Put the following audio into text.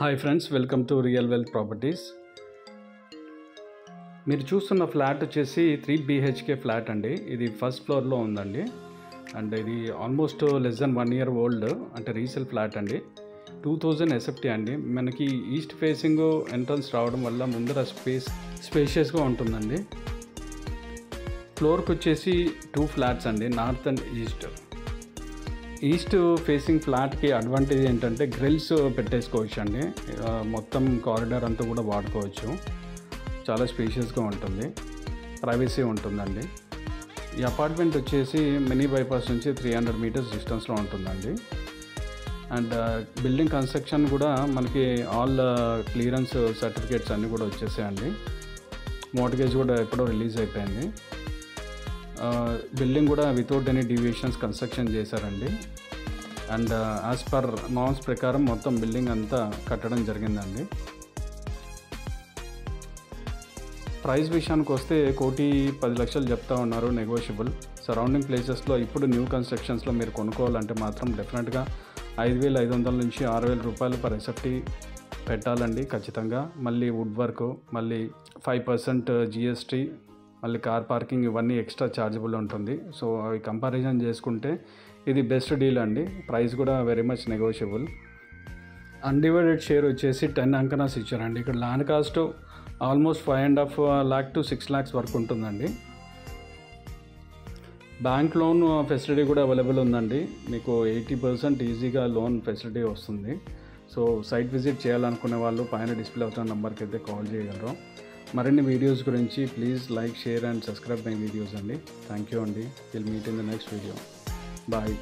Hi friends, welcome to real wealth properties. మీరు చూస్తున్న flat వచ్చేసి 3 BHK ఫ్లాట్ అండి. ఇది ఫస్ట్ ఫ్లోర్లో ఉందండి. అండ్ ఇది almost less than 1 year old, అంటే రీసేల్ ఫ్లాట్ అండి. 2000 SFT అండి. మనకి ఈస్ట్ ఫేసింగ్ ఎంట్రన్స్ రావడం వల్ల ముందర స్పేషియస్గా ఉంటుందండి. ఫ్లోర్కి వచ్చేసి 2 ఫ్లాట్స్ అండి, north and east. East facing ఫ్లాట్కి అడ్వాంటేజ్ ఏంటంటే గ్రిల్స్ పెట్టేసుకోవచ్చు అండి. మొత్తం కారిడార్ అంతా కూడా వాడుకోవచ్చు. చాలా స్పేషియస్గా ఉంటుంది, ప్రైవసీ ఉంటుందండి. ఈ అపార్ట్మెంట్ వచ్చేసి మినీ బైపాస్ నుంచి 300 meters డిస్టెన్స్లో ఉంటుందండి. అండ్ బిల్డింగ్ కన్స్ట్రక్షన్ కూడా మనకి ఆల్ క్లియరెన్స్ సర్టిఫికేట్స్ అన్నీ కూడా వచ్చేసాయండి. మోర్ట్గేజ్ కూడా ఎప్పుడో రిలీజ్ అయిపోయింది. బిల్డింగ్ కూడా వితౌట్ ఎనీ డీవియేషన్స్ కన్స్ట్రక్షన్ చేశారండి. అండ్ యాజ్ పర్ నార్మ్స్ ప్రకారం మొత్తం బిల్డింగ్ అంతా కట్టడం జరిగిందండి. ప్రైస్ విషయానికి వస్తే 1,10,00,000 చెప్తా ఉన్నారు, నెగోషియబుల్. సరౌండింగ్ ప్లేసెస్లో ఇప్పుడు న్యూ కన్స్ట్రక్షన్స్లో మీరు కొనుక్కోవాలంటే మాత్రం డెఫినెట్గా 5,500 నుంచి 6,000 రూపాయలు పర్ SFT పెట్టాలండి ఖచ్చితంగా. మళ్ళీ వుడ్ వర్క్, మళ్ళీ 5% GST, మళ్ళీ కార్ పార్కింగ్, ఇవన్నీ ఎక్స్ట్రా ఛార్జబుల్ ఉంటుంది. సో అవి కంపారిజన్ చేసుకుంటే ఇది బెస్ట్ డీల్ అండి. ప్రైస్ కూడా very much negotiable. Undivided share వచ్చేసి 10 అంకనాస్ ఇచ్చారండి. ఇక్కడ land cost almost 5.5 lakh to 6 lakhs వరకు ఉంటుందండి. బ్యాంక్ లోన్ ఫెసిలిటీ కూడా అవైలబుల్ ఉందండి. మీకు 80% ఈజీగా లోన్ ఫెసిలిటీ వస్తుంది. సో సైట్ విజిట్ చేయాలనుకునే వాళ్ళు పైన డిస్ప్లే అవుతున్న నెంబర్కి అయితే కాల్ చేయగలరు. మరిన్ని వీడియోస్ గురించి please like, share and subscribe my videos అండి. థ్యాంక్ యూ అండి. Will meet in the next video. Bye.